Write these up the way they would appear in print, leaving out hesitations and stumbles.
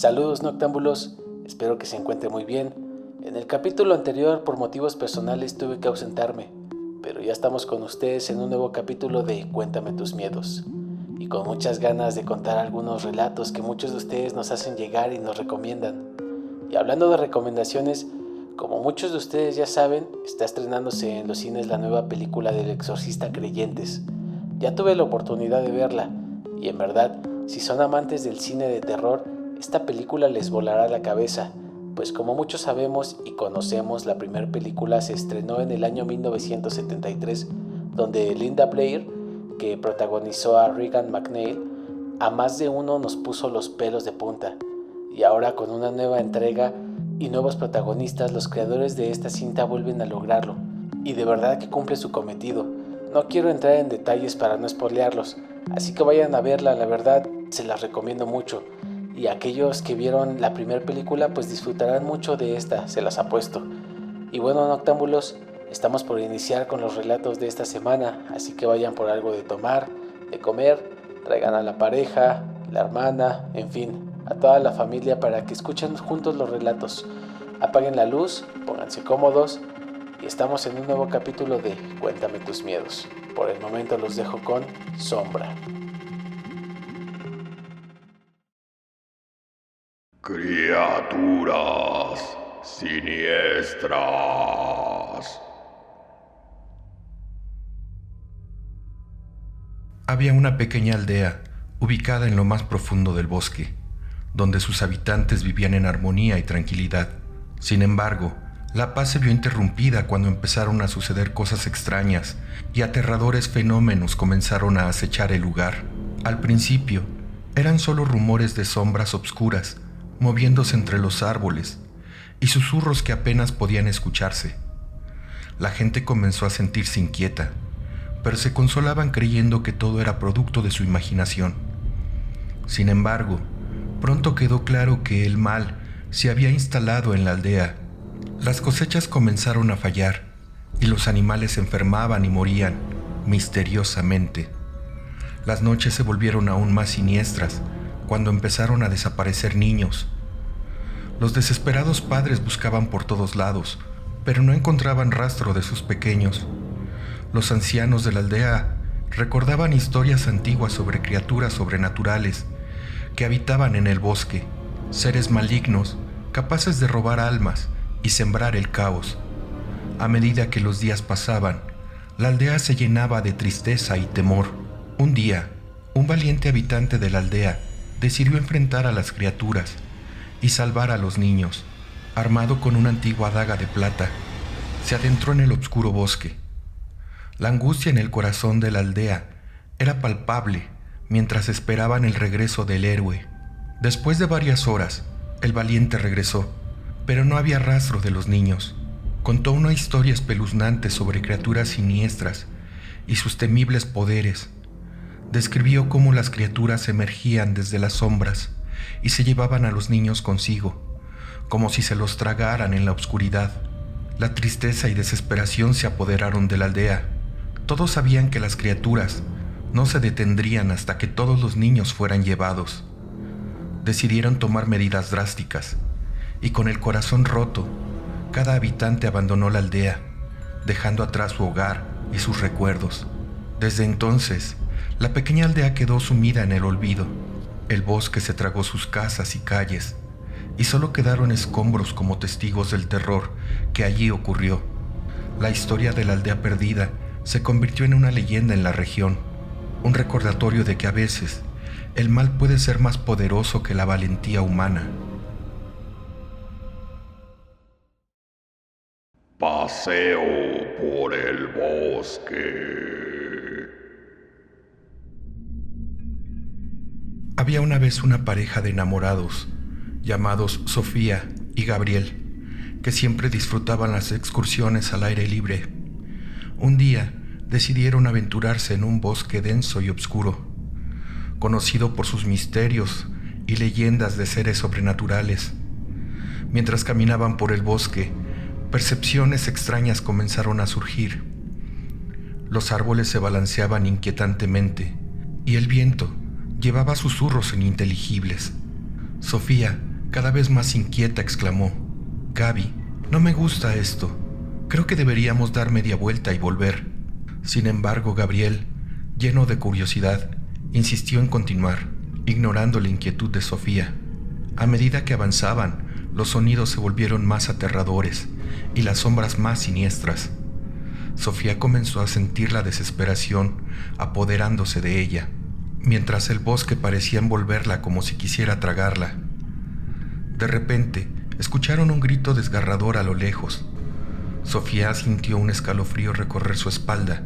Saludos noctámbulos, espero que se encuentren muy bien. En el capítulo anterior, por motivos personales, tuve que ausentarme, pero ya estamos con ustedes en un nuevo capítulo de Cuéntame tus miedos, y con muchas ganas de contar algunos relatos que muchos de ustedes nos hacen llegar y nos recomiendan. Y hablando de recomendaciones, como muchos de ustedes ya saben, está estrenándose en los cines la nueva película del Exorcista Creyentes. Ya tuve la oportunidad de verla, y en verdad, si son amantes del cine de terror, esta película les volará la cabeza, pues como muchos sabemos y conocemos, la primera película se estrenó en el año 1973, donde Linda Blair, que protagonizó a Regan McNeil, a más de uno nos puso los pelos de punta. Y ahora con una nueva entrega y nuevos protagonistas, los creadores de esta cinta vuelven a lograrlo, y de verdad que cumple su cometido. No quiero entrar en detalles para no spoilearlos, así que vayan a verla, la verdad se las recomiendo mucho. Y aquellos que vieron la primera película pues disfrutarán mucho de esta, se las apuesto. Y bueno, noctámbulos, estamos por iniciar con los relatos de esta semana, así que vayan por algo de tomar, de comer, traigan a la pareja, la hermana, en fin, a toda la familia para que escuchen juntos los relatos. Apaguen la luz, pónganse cómodos y estamos en un nuevo capítulo de Cuéntame tus miedos. Por el momento los dejo con Sombra. Criaturas siniestras. Había una pequeña aldea ubicada en lo más profundo del bosque, donde sus habitantes vivían en armonía y tranquilidad. Sin embargo, la paz se vio interrumpida cuando empezaron a suceder cosas extrañas y aterradores fenómenos comenzaron a acechar el lugar. Al principio, eran solo rumores de sombras obscuras moviéndose entre los árboles y susurros que apenas podían escucharse. La gente comenzó a sentirse inquieta, pero se consolaban creyendo que todo era producto de su imaginación. Sin embargo, pronto quedó claro que el mal se había instalado en la aldea. Las cosechas comenzaron a fallar y los animales se enfermaban y morían misteriosamente. Las noches se volvieron aún más siniestras cuando empezaron a desaparecer niños. Los desesperados padres buscaban por todos lados, pero no encontraban rastro de sus pequeños. Los ancianos de la aldea recordaban historias antiguas sobre criaturas sobrenaturales que habitaban en el bosque, seres malignos capaces de robar almas y sembrar el caos. A medida que los días pasaban, la aldea se llenaba de tristeza y temor. Un día, un valiente habitante de la aldea decidió enfrentar a las criaturas y salvar a los niños. Armado con una antigua daga de plata, se adentró en el oscuro bosque. La angustia en el corazón de la aldea era palpable mientras esperaban el regreso del héroe. Después de varias horas, el valiente regresó, pero no había rastro de los niños. Contó una historia espeluznante sobre criaturas siniestras y sus temibles poderes. Describió cómo las criaturas emergían desde las sombras y se llevaban a los niños consigo, como si se los tragaran en la oscuridad. La tristeza y desesperación se apoderaron de la aldea. Todos sabían que las criaturas no se detendrían hasta que todos los niños fueran llevados. Decidieron tomar medidas drásticas, y con el corazón roto, cada habitante abandonó la aldea, dejando atrás su hogar y sus recuerdos. Desde entonces, la pequeña aldea quedó sumida en el olvido. El bosque se tragó sus casas y calles, y solo quedaron escombros como testigos del terror que allí ocurrió. La historia de la aldea perdida se convirtió en una leyenda en la región, un recordatorio de que a veces el mal puede ser más poderoso que la valentía humana. Paseo por el bosque. Había una vez una pareja de enamorados, llamados Sofía y Gabriel, que siempre disfrutaban las excursiones al aire libre. Un día decidieron aventurarse en un bosque denso y oscuro, conocido por sus misterios y leyendas de seres sobrenaturales. Mientras caminaban por el bosque, percepciones extrañas comenzaron a surgir. Los árboles se balanceaban inquietantemente y el viento llevaba susurros ininteligibles. Sofía Cada vez más inquieta exclamó: «Gaby, no me gusta esto. Creo que deberíamos dar media vuelta y volver». Sin embargo, Gabriel, lleno de curiosidad, insistió en continuar, ignorando la inquietud de Sofía. A medida que avanzaban, los sonidos se volvieron más aterradores y las sombras más siniestras. Sofía comenzó a sentir la desesperación apoderándose de ella, mientras el bosque parecía envolverla como si quisiera tragarla. De repente, escucharon un grito desgarrador a lo lejos. Sofía sintió un escalofrío recorrer su espalda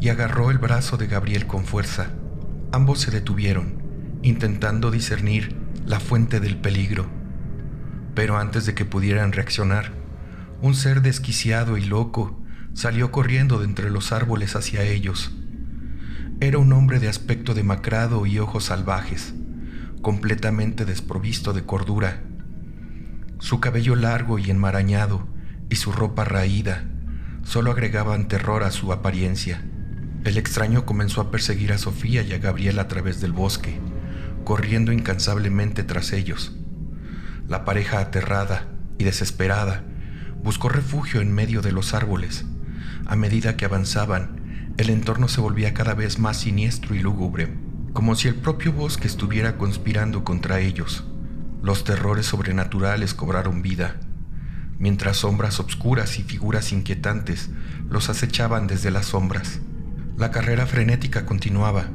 y agarró el brazo de Gabriel con fuerza. Ambos se detuvieron, intentando discernir la fuente del peligro. Pero antes de que pudieran reaccionar, un ser desquiciado y loco salió corriendo de entre los árboles hacia ellos. Era un hombre de aspecto demacrado y ojos salvajes, completamente desprovisto de cordura. Su cabello largo y enmarañado y su ropa raída solo agregaban terror a su apariencia. El extraño comenzó a perseguir a Sofía y a Gabriel a través del bosque, corriendo incansablemente tras ellos. La pareja, aterrada y desesperada, buscó refugio en medio de los árboles. A medida que avanzaban, el entorno se volvía cada vez más siniestro y lúgubre, como si el propio bosque estuviera conspirando contra ellos. Los terrores sobrenaturales cobraron vida, mientras sombras obscuras y figuras inquietantes los acechaban desde las sombras. La carrera frenética continuaba,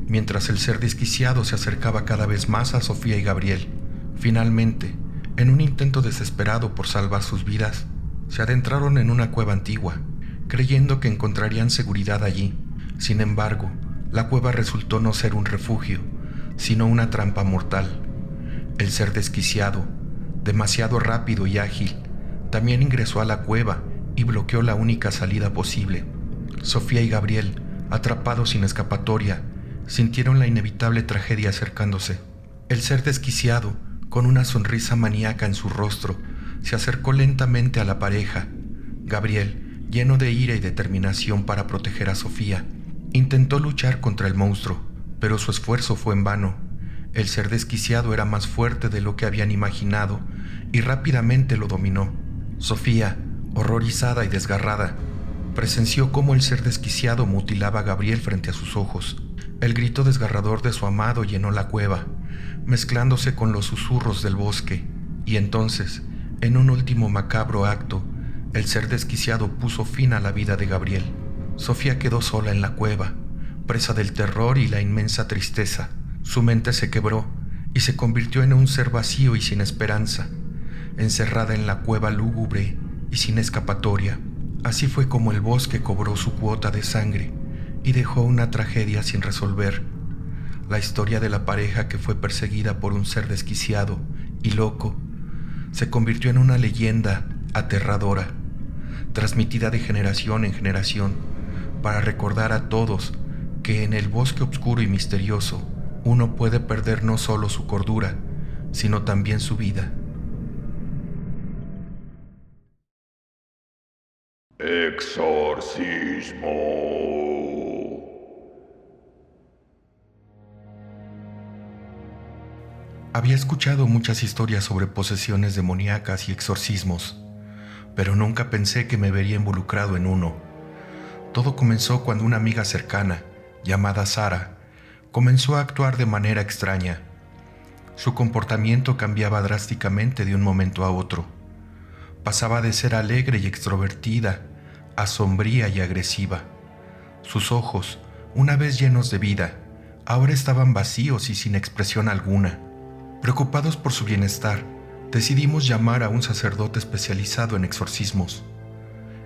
mientras el ser desquiciado se acercaba cada vez más a Sofía y Gabriel. Finalmente, en un intento desesperado por salvar sus vidas, se adentraron en una cueva antigua, creyendo que encontrarían seguridad allí. Sin embargo, la cueva resultó no ser un refugio, sino una trampa mortal. El ser desquiciado, demasiado rápido y ágil, también ingresó a la cueva y bloqueó la única salida posible. Sofía y Gabriel, atrapados sin escapatoria, sintieron la inevitable tragedia acercándose. El ser desquiciado, con una sonrisa maníaca en su rostro, se acercó lentamente a la pareja. Gabriel, lleno de ira y determinación para proteger a Sofía, intentó luchar contra el monstruo, pero su esfuerzo fue en vano. El ser desquiciado era más fuerte de lo que habían imaginado y rápidamente lo dominó. Sofía, horrorizada y desgarrada, presenció cómo el ser desquiciado mutilaba a Gabriel frente a sus ojos. El grito desgarrador de su amado llenó la cueva, mezclándose con los susurros del bosque, y entonces, en un último macabro acto, el ser desquiciado puso fin a la vida de Gabriel. Sofía quedó sola en la cueva, presa del terror y la inmensa tristeza. Su mente se quebró y se convirtió en un ser vacío y sin esperanza, encerrada en la cueva lúgubre y sin escapatoria. Así fue como el bosque cobró su cuota de sangre y dejó una tragedia sin resolver. La historia de la pareja que fue perseguida por un ser desquiciado y loco se convirtió en una leyenda aterradora, transmitida de generación en generación, para recordar a todos que en el bosque oscuro y misterioso uno puede perder no solo su cordura, sino también su vida. Exorcismo. Había escuchado muchas historias sobre posesiones demoníacas y exorcismos, pero nunca pensé que me vería involucrado en uno. Todo comenzó cuando una amiga cercana, llamada Sara, comenzó a actuar de manera extraña. Su comportamiento cambiaba drásticamente de un momento a otro. Pasaba de ser alegre y extrovertida a sombría y agresiva. Sus ojos, una vez llenos de vida, ahora estaban vacíos y sin expresión alguna. Preocupados por su bienestar, decidimos llamar a un sacerdote especializado en exorcismos.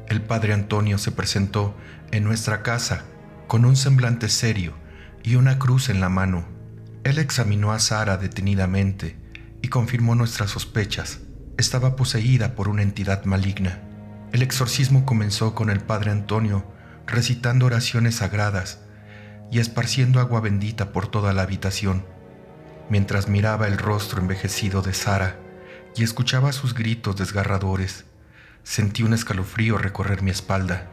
El padre Antonio se presentó en nuestra casa con un semblante serio y una cruz en la mano. Él examinó a Sara detenidamente y confirmó nuestras sospechas. Estaba poseída por una entidad maligna. El exorcismo comenzó con el padre Antonio recitando oraciones sagradas y esparciendo agua bendita por toda la habitación. Mientras miraba el rostro envejecido de Sara y escuchaba sus gritos desgarradores, sentí un escalofrío recorrer mi espalda.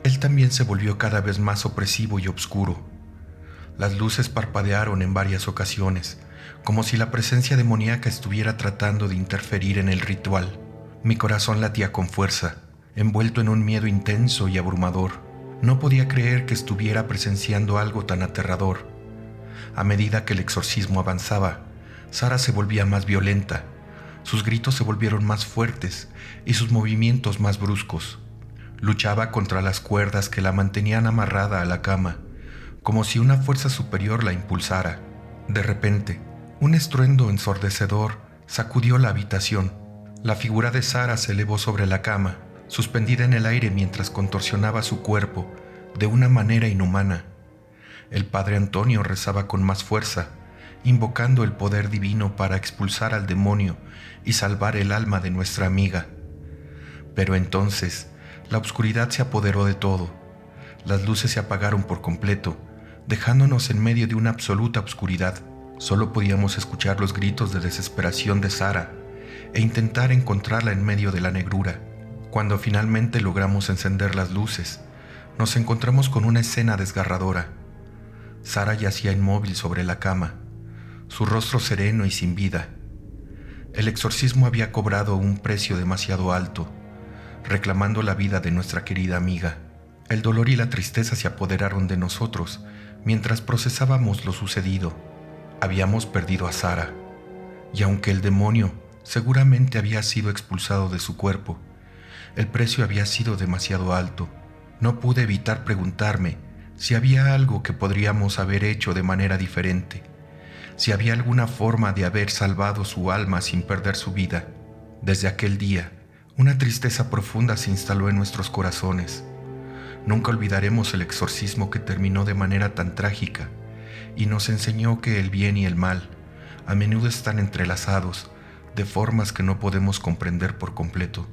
Él también se volvió cada vez más opresivo y oscuro. Las luces parpadearon en varias ocasiones, como si la presencia demoníaca estuviera tratando de interferir en el ritual. Mi corazón latía con fuerza, envuelto en un miedo intenso y abrumador. No podía creer que estuviera presenciando algo tan aterrador. A medida que el exorcismo avanzaba, Sara se volvía más violenta. Sus gritos se volvieron más fuertes y sus movimientos más bruscos. Luchaba contra las cuerdas que la mantenían amarrada a la cama, como si una fuerza superior la impulsara. De repente, un estruendo ensordecedor sacudió la habitación. La figura de Sara se elevó sobre la cama, suspendida en el aire mientras contorsionaba su cuerpo de una manera inhumana. El padre Antonio rezaba con más fuerza, invocando el poder divino para expulsar al demonio y salvar el alma de nuestra amiga. Pero entonces, la oscuridad se apoderó de todo. Las luces se apagaron por completo, dejándonos en medio de una absoluta oscuridad. Solo podíamos escuchar los gritos de desesperación de Sara e intentar encontrarla en medio de la negrura. Cuando finalmente logramos encender las luces, nos encontramos con una escena desgarradora. Sara yacía inmóvil sobre la cama, su rostro sereno y sin vida. El exorcismo había cobrado un precio demasiado alto, reclamando la vida de nuestra querida amiga. El dolor y la tristeza se apoderaron de nosotros mientras procesábamos lo sucedido. Habíamos perdido a Sara, y aunque el demonio seguramente había sido expulsado de su cuerpo, el precio había sido demasiado alto. No pude evitar preguntarme si había algo que podríamos haber hecho de manera diferente, si había alguna forma de haber salvado su alma sin perder su vida. Desde aquel día, una tristeza profunda se instaló en nuestros corazones. Nunca olvidaremos el exorcismo que terminó de manera tan trágica y nos enseñó que el bien y el mal a menudo están entrelazados de formas que no podemos comprender por completo.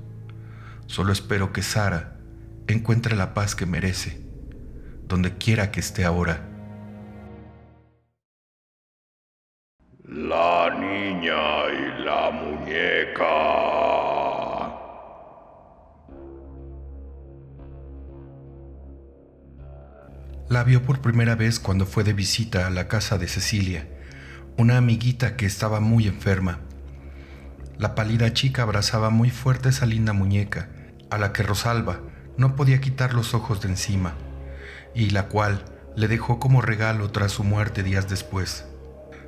Solo espero que Sara encuentre la paz que merece, donde quiera que esté ahora. La niña y la muñeca. La vio por primera vez cuando fue de visita a la casa de Cecilia, una amiguita que estaba muy enferma. La pálida chica abrazaba muy fuerte esa linda muñeca, a la que Rosalba no podía quitar los ojos de encima, y la cual le dejó como regalo tras su muerte días después.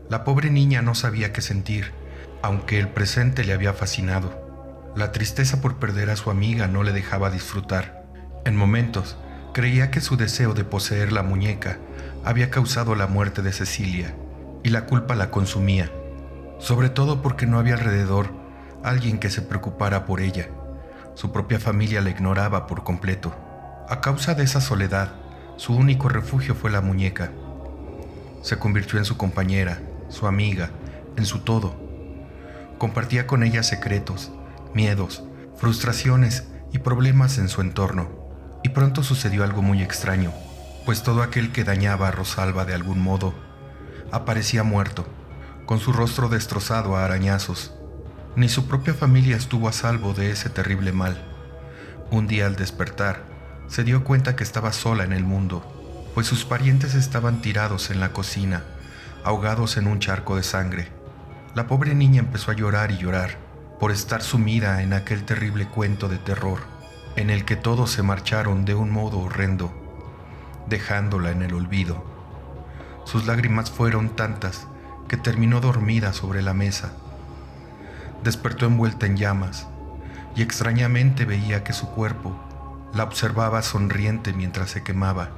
La pobre niña no sabía qué sentir, aunque el presente le había fascinado. La tristeza por perder a su amiga no le dejaba disfrutar. En momentos, creía que su deseo de poseer la muñeca había causado la muerte de Cecilia, y la culpa la consumía, sobre todo porque no había alrededor alguien que se preocupara por ella. Su propia familia la ignoraba por completo. A causa de esa soledad, su único refugio fue la muñeca. Se convirtió en su compañera, su amiga, en su todo. Compartía con ella secretos, miedos, frustraciones y problemas en su entorno. Y pronto sucedió algo muy extraño, pues todo aquel que dañaba a Rosalba de algún modo aparecía muerto, con su rostro destrozado a arañazos. Ni su propia familia estuvo a salvo de ese terrible mal. Un día al despertar, se dio cuenta que estaba sola en el mundo, pues sus parientes estaban tirados en la cocina, ahogados en un charco de sangre. La pobre niña empezó a llorar y llorar, por estar sumida en aquel terrible cuento de terror, en el que todos se marcharon de un modo horrendo, dejándola en el olvido. Sus lágrimas fueron tantas que terminó dormida sobre la mesa. Despertó envuelta en llamas, y extrañamente veía que su cuerpo la observaba sonriente mientras se quemaba.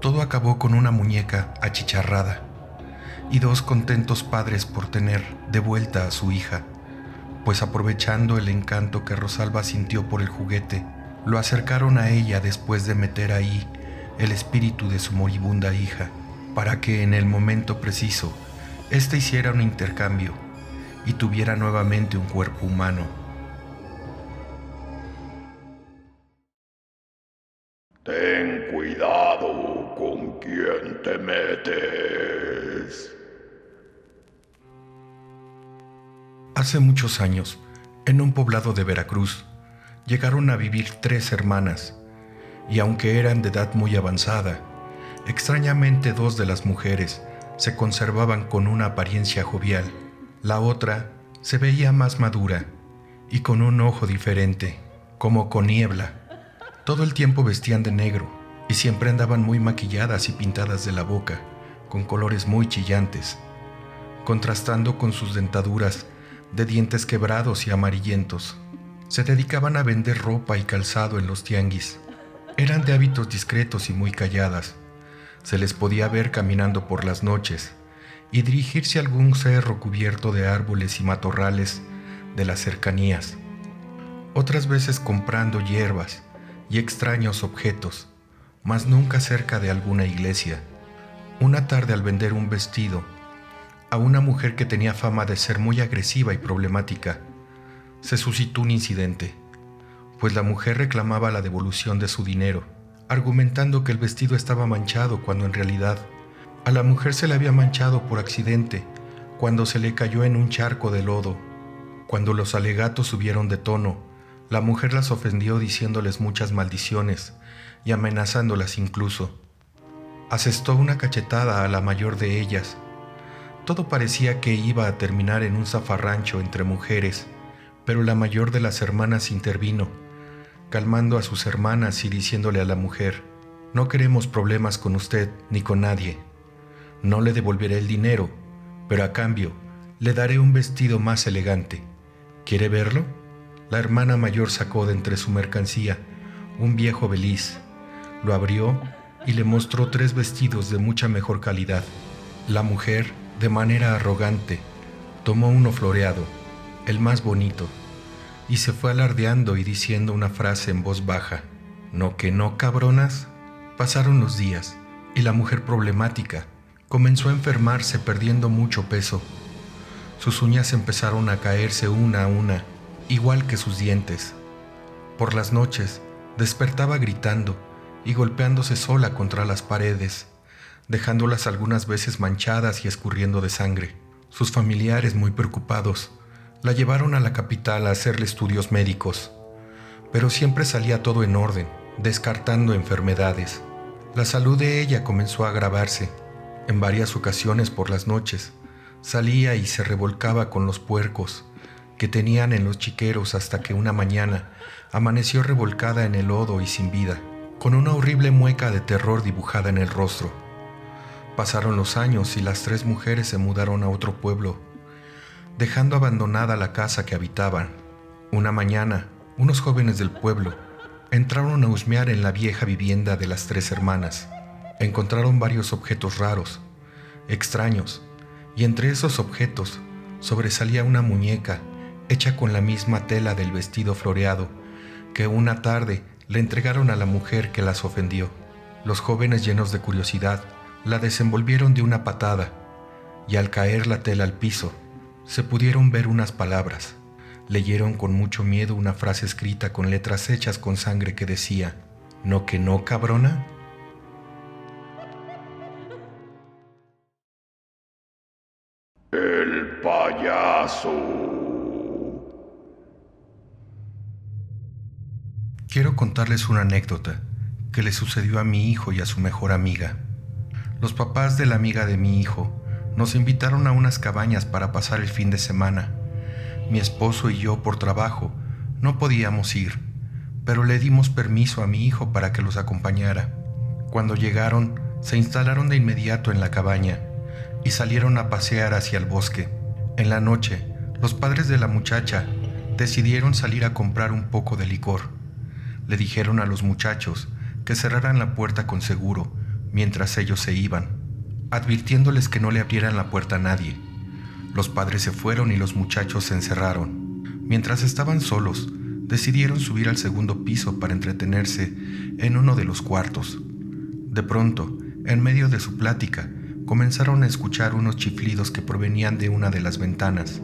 Todo acabó con una muñeca achicharrada y dos contentos padres por tener de vuelta a su hija, pues aprovechando el encanto que Rosalba sintió por el juguete, lo acercaron a ella después de meter ahí el espíritu de su moribunda hija, para que en el momento preciso éste hiciera un intercambio y tuviera nuevamente un cuerpo humano. Ten cuidado con quién te metes. Hace muchos años, en un poblado de Veracruz, llegaron a vivir 3 hermanas, y aunque eran de edad muy avanzada, extrañamente 2 de las mujeres se conservaban con una apariencia jovial. La otra se veía más madura y con un ojo diferente, como con niebla. Todo el tiempo vestían de negro y siempre andaban muy maquilladas y pintadas de la boca, con colores muy chillantes, contrastando con sus dentaduras de dientes quebrados y amarillentos. Se dedicaban a vender ropa y calzado en los tianguis. Eran de hábitos discretos y muy calladas. Se les podía ver caminando por las noches y dirigirse a algún cerro cubierto de árboles y matorrales de las cercanías. Otras veces comprando hierbas y extraños objetos, mas nunca cerca de alguna iglesia. Una tarde, al vender un vestido a una mujer que tenía fama de ser muy agresiva y problemática, se suscitó un incidente, pues la mujer reclamaba la devolución de su dinero, argumentando que el vestido estaba manchado cuando en realidad a la mujer se le había manchado por accidente cuando se le cayó en un charco de lodo. Cuando los alegatos subieron de tono, la mujer las ofendió diciéndoles muchas maldiciones y amenazándolas incluso. Asestó una cachetada a la mayor de ellas. Todo parecía que iba a terminar en un zafarrancho entre mujeres, pero la mayor de las hermanas intervino, calmando a sus hermanas y diciéndole a la mujer: «No queremos problemas con usted ni con nadie. No le devolveré el dinero, pero a cambio le daré un vestido más elegante. ¿Quiere verlo?». La hermana mayor sacó de entre su mercancía un viejo beliz, lo abrió y le mostró 3 vestidos de mucha mejor calidad. La mujer, de manera arrogante, tomó uno floreado, el más bonito, y se fue alardeando y diciendo una frase en voz baja: «¿No que no, cabronas?». Pasaron los días y la mujer problemática comenzó a enfermarse, perdiendo mucho peso. Sus uñas empezaron a caerse una a una, igual que sus dientes. Por las noches despertaba gritando y golpeándose sola contra las paredes, dejándolas algunas veces manchadas y escurriendo de sangre. Sus familiares, muy preocupados, la llevaron a la capital a hacerle estudios médicos, pero siempre salía todo en orden, descartando enfermedades. La salud de ella comenzó a agravarse. En varias ocasiones por las noches salía y se revolcaba con los puercos que tenían en los chiqueros, hasta que una mañana amaneció revolcada en el lodo y sin vida, con una horrible mueca de terror dibujada en el rostro. Pasaron los años y las 3 mujeres se mudaron a otro pueblo, dejando abandonada la casa que habitaban. Una mañana, unos jóvenes del pueblo entraron a husmear en la vieja vivienda de las 3 hermanas. Encontraron varios objetos raros, extraños, y entre esos objetos sobresalía una muñeca hecha con la misma tela del vestido floreado que una tarde le entregaron a la mujer que las ofendió. Los jóvenes, llenos de curiosidad, la desenvolvieron de una patada, y al caer la tela al piso, se pudieron ver unas palabras. Leyeron con mucho miedo una frase escrita con letras hechas con sangre que decía: «¿No que no, cabrona?». El payaso. Quiero contarles una anécdota que le sucedió a mi hijo y a su mejor amiga. Los papás de la amiga de mi hijo nos invitaron a unas cabañas para pasar el fin de semana. Mi esposo y yo, por trabajo, no podíamos ir, pero le dimos permiso a mi hijo para que los acompañara. Cuando llegaron, se instalaron de inmediato en la cabaña y salieron a pasear hacia el bosque. En la noche, los padres de la muchacha decidieron salir a comprar un poco de licor. Le dijeron a los muchachos que cerraran la puerta con seguro mientras ellos se iban, advirtiéndoles que no le abrieran la puerta a nadie. Los padres se fueron y los muchachos se encerraron. Mientras estaban solos, decidieron subir al segundo piso para entretenerse en uno de los cuartos. De pronto, en medio de su plática, comenzaron a escuchar unos chiflidos que provenían de una de las ventanas.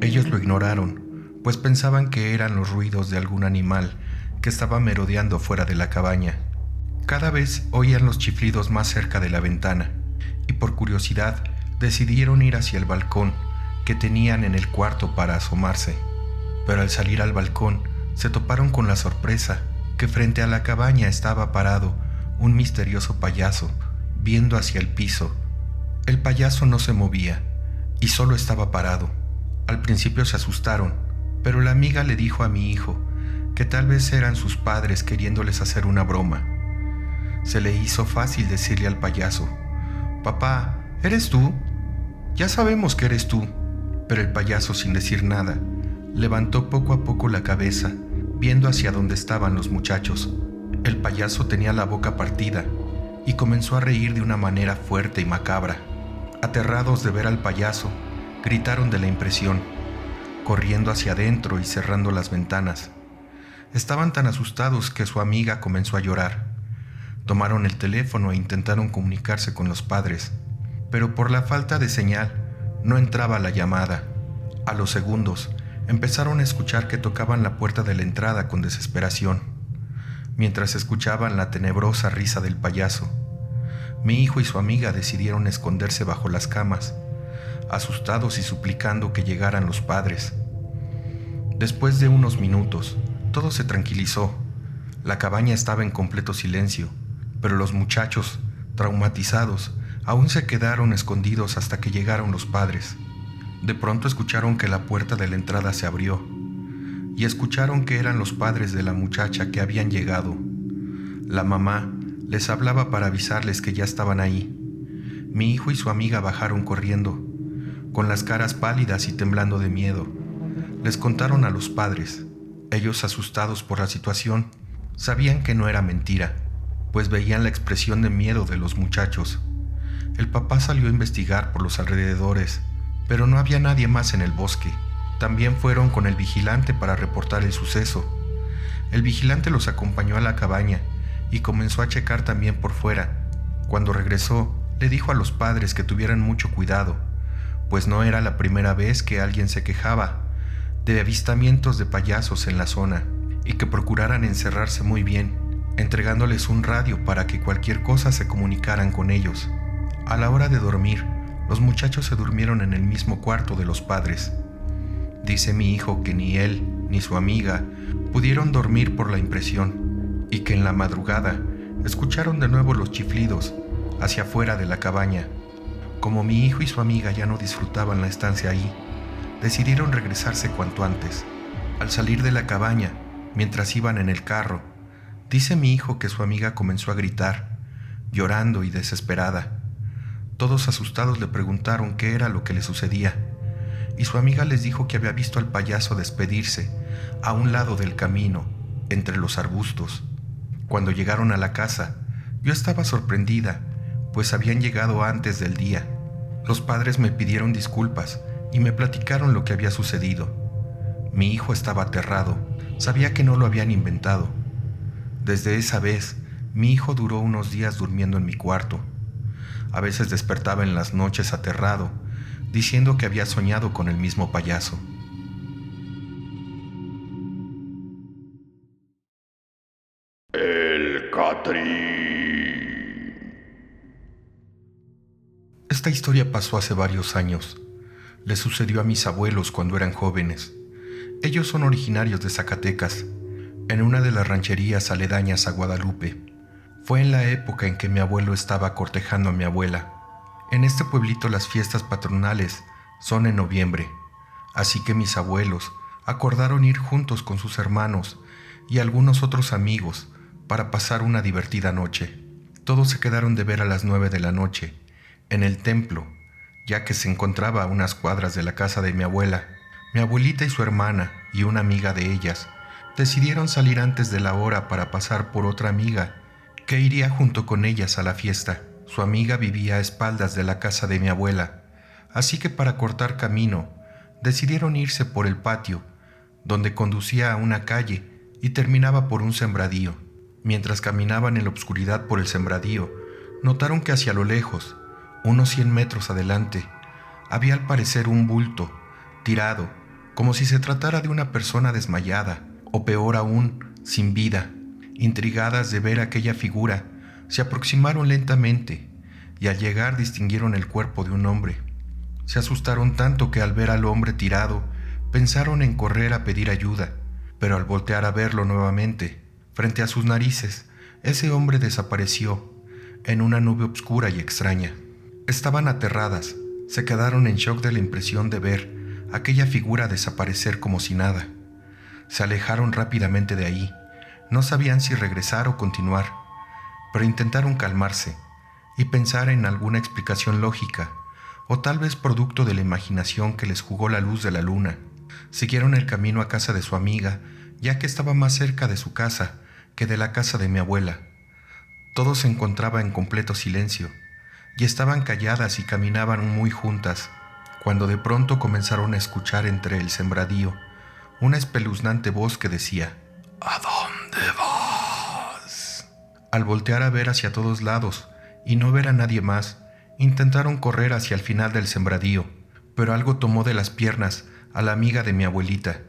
Ellos lo ignoraron, pues pensaban que eran los ruidos de algún animal que estaba merodeando fuera de la cabaña. Cada vez oían los chiflidos más cerca de la ventana, y por curiosidad decidieron ir hacia el balcón que tenían en el cuarto para asomarse. Pero al salir al balcón, se toparon con la sorpresa que frente a la cabaña estaba parado un misterioso payaso, viendo hacia el piso, El payaso no se movía y solo estaba parado. Al principio se asustaron, pero la amiga le dijo a mi hijo que tal vez eran sus padres queriéndoles hacer una broma. Se le hizo fácil decirle al payaso: «Papá, ¿eres tú? Ya sabemos que eres tú». Pero el payaso, sin decir nada, levantó poco a poco la cabeza, viendo hacia donde estaban los muchachos. El payaso tenía la boca partida y comenzó a reír de una manera fuerte y macabra. Aterrados de ver al payaso, gritaron de la impresión, corriendo hacia adentro y cerrando las ventanas. Estaban tan asustados que su amiga comenzó a llorar. Tomaron el teléfono e intentaron comunicarse con los padres, pero por la falta de señal no entraba la llamada. A los segundos empezaron a escuchar que tocaban la puerta de la entrada con desesperación, mientras escuchaban la tenebrosa risa del payaso. Mi hijo y su amiga decidieron esconderse bajo las camas, asustados y suplicando que llegaran los padres. Después de unos minutos, todo se tranquilizó. La cabaña estaba en completo silencio, pero los muchachos, traumatizados, aún se quedaron escondidos hasta que llegaron los padres. De pronto escucharon que la puerta de la entrada se abrió y escucharon que eran los padres de la muchacha que habían llegado. La mamá les hablaba para avisarles que ya estaban ahí. Mi hijo y su amiga bajaron corriendo, con las caras pálidas y temblando de miedo. Les contaron a los padres. Ellos, asustados por la situación, sabían que no era mentira, pues veían la expresión de miedo de los muchachos. El papá salió a investigar por los alrededores, pero no había nadie más en el bosque. También fueron con el vigilante para reportar el suceso. El vigilante los acompañó a la cabaña y comenzó a checar también por fuera. Cuando regresó, le dijo a los padres que tuvieran mucho cuidado, pues no era la primera vez que alguien se quejaba de avistamientos de payasos en la zona, y que procuraran encerrarse muy bien, entregándoles un radio para que cualquier cosa se comunicaran con ellos. A la hora de dormir, los muchachos se durmieron en el mismo cuarto de los padres. Dice mi hijo que ni él ni su amiga pudieron dormir por la impresión, y que en la madrugada escucharon de nuevo los chiflidos hacia afuera de la cabaña. Como mi hijo y su amiga ya no disfrutaban la estancia ahí, decidieron regresarse cuanto antes. Al salir de la cabaña, mientras iban en el carro, dice mi hijo que su amiga comenzó a gritar, llorando y desesperada. Todos asustados le preguntaron qué era lo que le sucedía, y su amiga les dijo que había visto al payaso despedirse a un lado del camino, entre los arbustos. Cuando llegaron a la casa, yo estaba sorprendida, pues habían llegado antes del día. Los padres me pidieron disculpas y me platicaron lo que había sucedido. Mi hijo estaba aterrado, sabía que no lo habían inventado. Desde esa vez, mi hijo duró unos días durmiendo en mi cuarto. A veces despertaba en las noches aterrado, diciendo que había soñado con el mismo payaso. El Catrín. Esta historia pasó hace varios años. Le sucedió a mis abuelos cuando eran jóvenes. Ellos son originarios de Zacatecas, en una de las rancherías aledañas a Guadalupe. Fue en la época en que mi abuelo estaba cortejando a mi abuela. En este pueblito las fiestas patronales son en noviembre, así que mis abuelos acordaron ir juntos con sus hermanos y algunos otros amigos para pasar una divertida noche. Todos se quedaron de ver a las 9 de la noche, en el templo, ya que se encontraba a unas cuadras de la casa de mi abuela. Mi abuelita y su hermana y una amiga de ellas decidieron salir antes de la hora para pasar por otra amiga que iría junto con ellas a la fiesta. Su amiga vivía a espaldas de la casa de mi abuela, así que para cortar camino decidieron irse por el patio, donde conducía a una calle y terminaba por un sembradío. Mientras caminaban en la oscuridad por el sembradío, notaron que hacia lo lejos, unos 100 metros adelante, había al parecer un bulto, tirado, como si se tratara de una persona desmayada, o peor aún, sin vida. Intrigadas de ver aquella figura, se aproximaron lentamente, y al llegar distinguieron el cuerpo de un hombre. Se asustaron tanto que al ver al hombre tirado, pensaron en correr a pedir ayuda, pero al voltear a verlo nuevamente, frente a sus narices, ese hombre desapareció en una nube oscura y extraña. Estaban aterradas, se quedaron en shock de la impresión de ver aquella figura desaparecer como si nada. Se alejaron rápidamente de ahí, no sabían si regresar o continuar, pero intentaron calmarse y pensar en alguna explicación lógica, o tal vez producto de la imaginación que les jugó la luz de la luna. Siguieron el camino a casa de su amiga, ya que estaba más cerca de su casa que de la casa de mi abuela. Todo se encontraba en completo silencio, y estaban calladas y caminaban muy juntas, cuando de pronto comenzaron a escuchar entre el sembradío una espeluznante voz que decía: ¿A dónde vas? Al voltear a ver hacia todos lados y no ver a nadie más, intentaron correr hacia el final del sembradío, pero algo tomó de las piernas a la amiga de mi abuelita,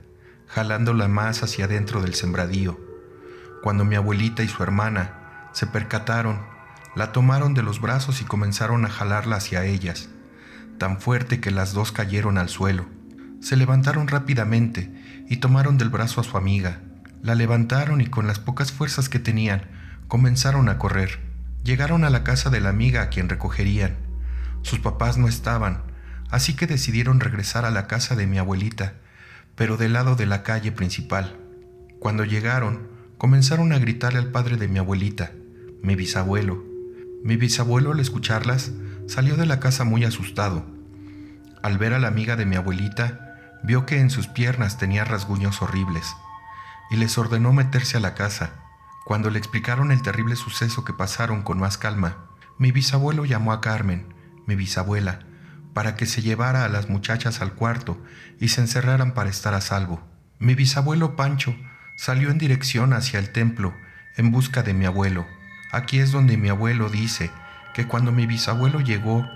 jalándola más hacia adentro del sembradío. Cuando mi abuelita y su hermana se percataron, la tomaron de los brazos y comenzaron a jalarla hacia ellas, tan fuerte que las dos cayeron al suelo. Se levantaron rápidamente y tomaron del brazo a su amiga. La levantaron y con las pocas fuerzas que tenían, comenzaron a correr. Llegaron a la casa de la amiga a quien recogerían. Sus papás no estaban, así que decidieron regresar a la casa de mi abuelita, pero del lado de la calle principal. Cuando llegaron, comenzaron a gritarle al padre de mi abuelita, mi bisabuelo. Mi bisabuelo, al escucharlas, salió de la casa muy asustado. Al ver a la amiga de mi abuelita, vio que en sus piernas tenía rasguños horribles, y les ordenó meterse a la casa. Cuando le explicaron el terrible suceso que pasaron con más calma, mi bisabuelo llamó a Carmen, mi bisabuela, para que se llevara a las muchachas al cuarto y se encerraran para estar a salvo. Mi bisabuelo Pancho salió en dirección hacia el templo en busca de mi abuelo. Aquí es donde mi abuelo dice que cuando mi bisabuelo llegó,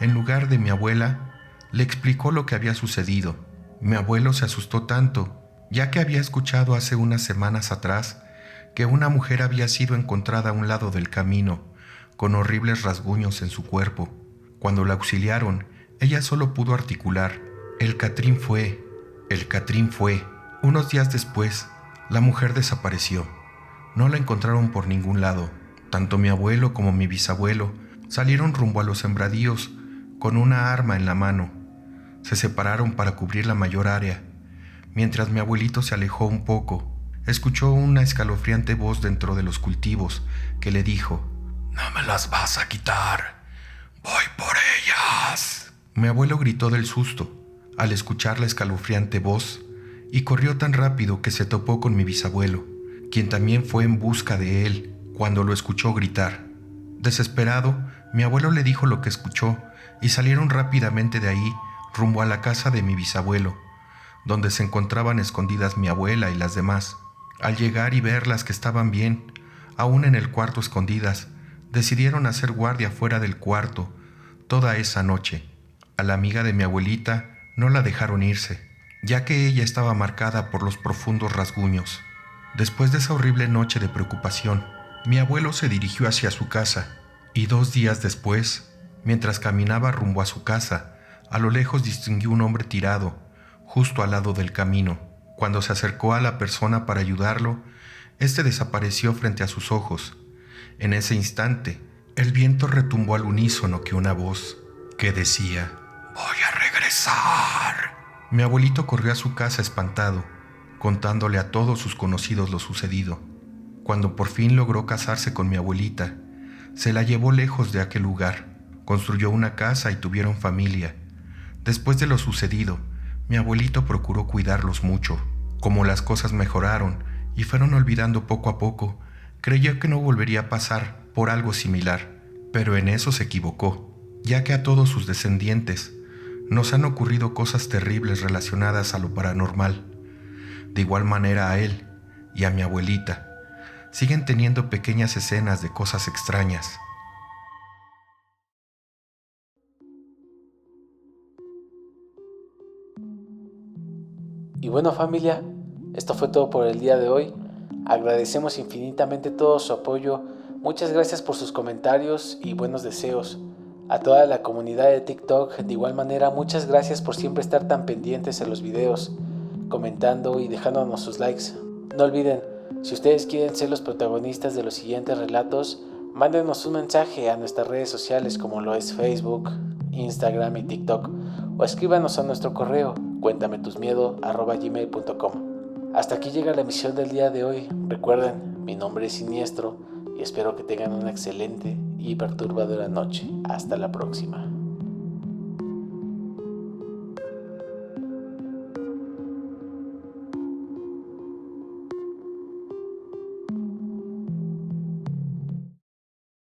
en lugar de mi abuela, le explicó lo que había sucedido. Mi abuelo se asustó tanto, ya que había escuchado hace unas semanas atrás que una mujer había sido encontrada a un lado del camino, con horribles rasguños en su cuerpo. Cuando la auxiliaron, ella solo pudo articular: el Catrín fue. Unos días después, la mujer desapareció. No la encontraron por ningún lado. Tanto mi abuelo como mi bisabuelo salieron rumbo a los sembradíos con una arma en la mano. Se separaron para cubrir la mayor área. Mientras mi abuelito se alejó un poco, escuchó una escalofriante voz dentro de los cultivos que le dijo: «No me las vas a quitar, voy por ellas». Mi abuelo gritó del susto al escuchar la escalofriante voz y corrió tan rápido que se topó con mi bisabuelo, quien también fue en busca de él cuando lo escuchó gritar. Desesperado, mi abuelo le dijo lo que escuchó y salieron rápidamente de ahí rumbo a la casa de mi bisabuelo, donde se encontraban escondidas mi abuela y las demás. Al llegar y verlas que estaban bien, aún en el cuarto escondidas, decidieron hacer guardia fuera del cuarto toda esa noche. A la amiga de mi abuelita no la dejaron irse, ya que ella estaba marcada por los profundos rasguños. Después de esa horrible noche de preocupación, mi abuelo se dirigió hacia su casa, y 2 días después, mientras caminaba rumbo a su casa, a lo lejos distinguió un hombre tirado, justo al lado del camino. Cuando se acercó a la persona para ayudarlo, este desapareció frente a sus ojos. En ese instante, el viento retumbó al unísono que una voz que decía: «Voy a regresar». Mi abuelito corrió a su casa espantado, contándole a todos sus conocidos lo sucedido. Cuando por fin logró casarse con mi abuelita, se la llevó lejos de aquel lugar, construyó una casa y tuvieron familia. Después de lo sucedido, mi abuelito procuró cuidarlos mucho. Como las cosas mejoraron y fueron olvidando poco a poco, creyó que no volvería a pasar por algo similar, pero en eso se equivocó, ya que a todos sus descendientes nos han ocurrido cosas terribles relacionadas a lo paranormal. De igual manera a él y a mi abuelita siguen teniendo pequeñas escenas de cosas extrañas. Y bueno, familia, esto fue todo por el día de hoy. Agradecemos infinitamente todo su apoyo. Muchas gracias por sus comentarios y buenos deseos. A toda la comunidad de TikTok, de igual manera, muchas gracias por siempre estar tan pendientes en los videos, comentando y dejándonos sus likes. No olviden, si ustedes quieren ser los protagonistas de los siguientes relatos, Mándenos un mensaje a nuestras redes sociales como lo es Facebook, Instagram y TikTok, o escríbanos a nuestro correo cuéntametusmiedo@gmail.com. Hasta aquí llega la emisión del día de hoy. Recuerden, mi nombre es Siniestro y espero que tengan una excelente y perturbadora noche. Hasta la próxima.